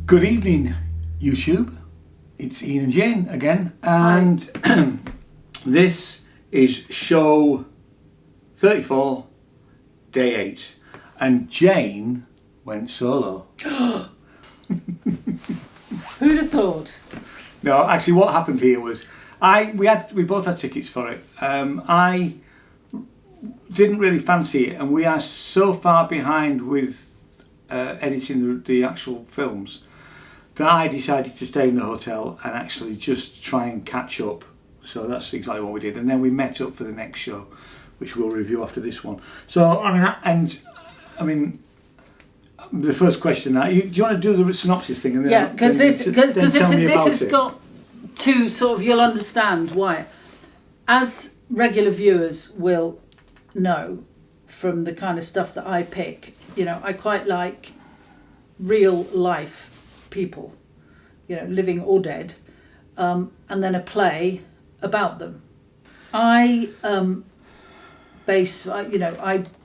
Good evening, YouTube. It's Ian and Jane again, and this is show 34, day 8, and Jane went solo. Who'd have thought? No, actually, what happened here was we both had tickets for it. I didn't really fancy it, and we are so far behind with editing the actual films that I decided to stay in the hotel and actually just try and catch up. So that's exactly what we did, and then we met up for the next show, which we'll review after this one. So I mean, the first question. Do you want to do the synopsis thing? And then, yeah, because this has it? got to sort of, you'll understand why. As regular viewers will know from the kind of stuff that I pick, I quite like real life people, living or dead, and then a play about them. I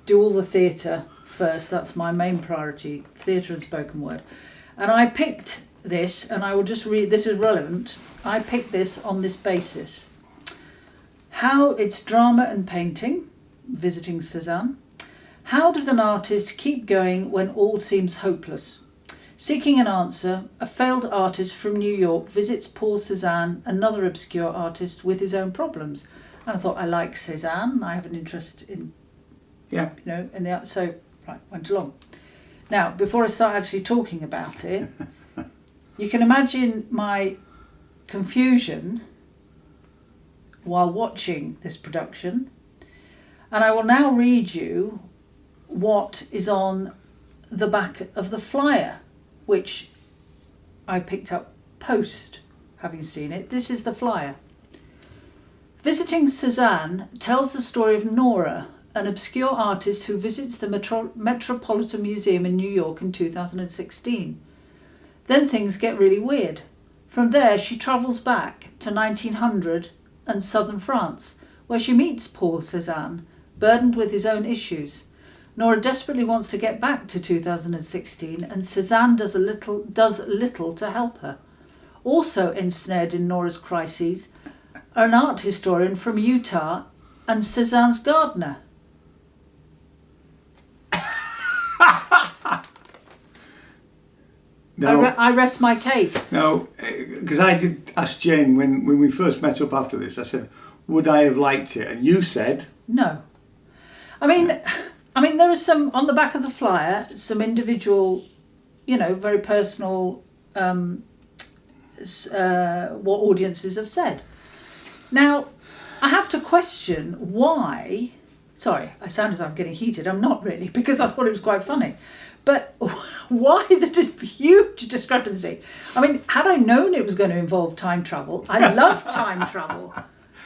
do all the theatre first. That's my main priority, theatre and spoken word. And I picked this, and I will just read, this is relevant. I picked this on this basis. How it's drama and painting, visiting Cezanne. How does an artist keep going when all seems hopeless? Seeking an answer, a failed artist from New York visits Paul Cezanne, another obscure artist with his own problems. And I thought, I like Cezanne. I have an interest in, in the art. So, went along. Now, before I start actually talking about it, you can imagine my confusion while watching this production. And I will now read you what is on the back of the flyer, which I picked up post having seen it. This is the flyer. Visiting Cezanne tells the story of Nora, an obscure artist who visits the Metropolitan Museum in New York in 2016. Then things get really weird. From there, she travels back to 1900 and southern France, where she meets Paul Cezanne, burdened with his own issues. Nora desperately wants to get back to 2016, and Cezanne does little to help her. Also ensnared in Nora's crises are an art historian from Utah and Cezanne's gardener. No, I rest my case. No, because I did ask Jane when we first met up after this. I said, "Would I have liked it?" And you said, "No." I mean, there is some on the back of the flyer, some individual, very personal, what audiences have said. Now, I have to question why. Sorry, I sound as though I'm getting heated. I'm not really, because I thought it was quite funny. But why the huge discrepancy? I mean, had I known it was going to involve time travel, I love time travel,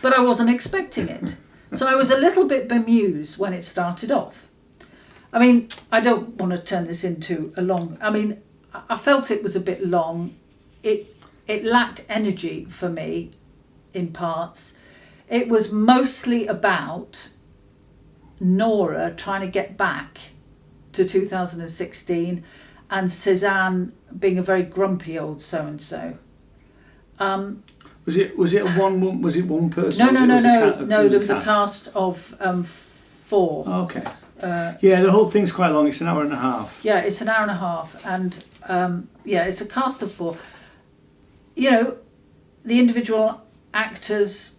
but I wasn't expecting it. So I was a little bit bemused when it started off. I mean, I don't want to turn this into a long... I mean, I felt it was a bit long. It lacked energy for me in parts. It was mostly about Nora trying to get back to 2016 and Cezanne being a very grumpy old so-and-so. Was it one person? No. There was a cast of 4. Okay. The whole thing's quite long. It's an hour and a half. Yeah, it's an hour and a half, and it's a cast of 4. The individual actors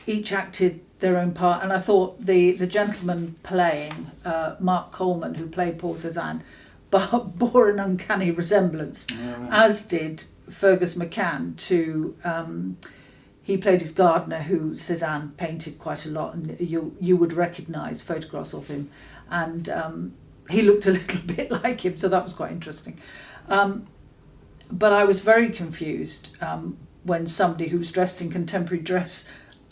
each acted their own part, and I thought the gentleman playing Mark Coleman, who played Paul Cezanne, bore an uncanny resemblance, as did Fergus McCann to he played his gardener, who Cezanne painted quite a lot, and you would recognise photographs of him, and he looked a little bit like him, so that was quite interesting. But I was very confused when somebody who was dressed in contemporary dress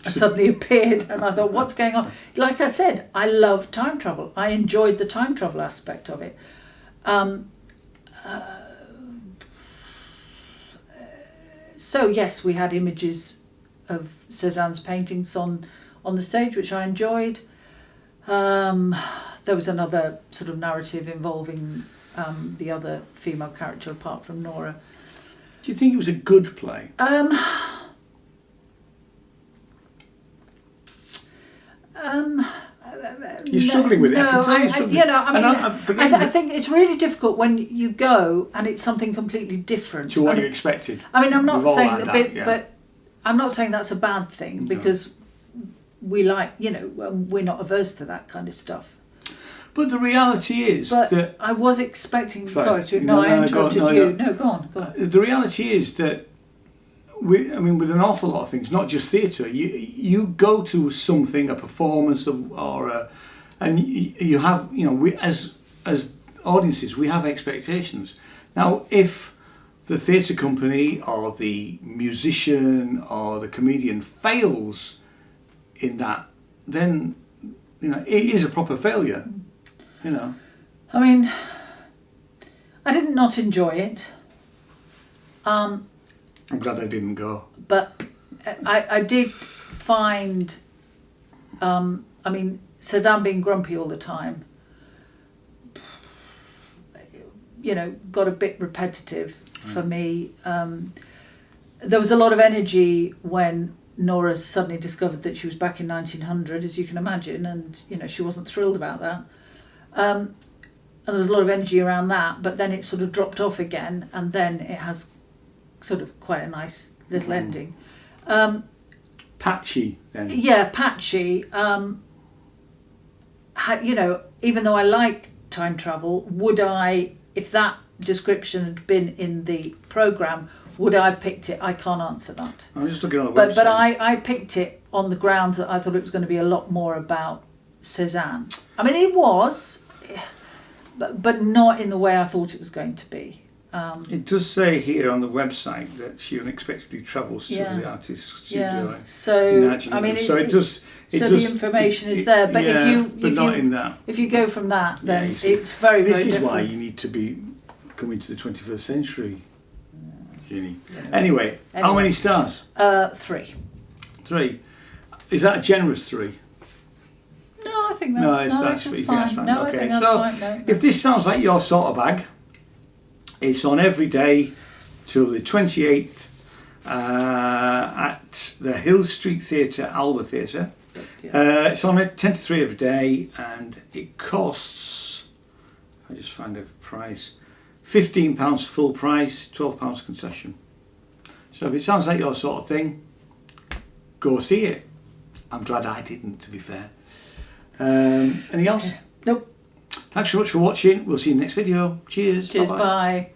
suddenly appeared, and I thought, what's going on? Like I said, I love time travel. I enjoyed the time travel aspect of it. So yes, we had images of Cezanne's paintings on the stage, which I enjoyed. There was another sort of narrative involving the other female character apart from Nora. Do you think it was a good play? You're struggling with it. I can tell you're struggling. I think it's really difficult when you go and it's something completely different to what you expected. I mean, I'm not We've all saying had that, that, yeah. but I'm not saying that's a bad thing, because we like, we're not averse to that kind of stuff. But the reality is that I was expecting. I interrupted you. No, go on. The reality is that with an awful lot of things, not just theatre, you go to something, a performance, and you have, we as audiences, we have expectations. Now, if the theatre company or the musician or the comedian fails in that, then it is a proper failure. I mean, I did not enjoy it. I'm glad I didn't go. But I did find, Cezanne being grumpy all the time, got a bit repetitive for me. There was a lot of energy when Nora suddenly discovered that she was back in 1900, as you can imagine, and she wasn't thrilled about that. And there was a lot of energy around that, but then it sort of dropped off again, and then it has sort of quite a nice little ending. Patchy then. Yeah, patchy. Even though I like time travel, would I, if that description had been in the programme, would I have picked it? I can't answer that. I'm just looking on the website. But I picked it on the grounds that I thought it was going to be a lot more about Cezanne. I mean, it was, but not in the way I thought it was going to be. It does say here on the website that she unexpectedly travels to the artist's studio. So I mean, the information is there, but if you go from that, then it's very, very different. This is why you need to be coming to the 21st century, Ginny. Anyway, how many stars? 3. 3. Is that a generous 3? No, I think that's fine. No, okay, I think that's fine. No. If this sounds like your sort of bag, it's on every day till the 28th at the Hill Street Theatre, Alba Theatre. It's on at 10 to 3 every day, and it costs, I just find a price, £15 full price, £12 concession. So if it sounds like your sort of thing, go see it. I'm glad I didn't, to be fair. Anything else? Nope. Thanks so much for watching. We'll see you in the next video. Cheers. Cheers. Bye.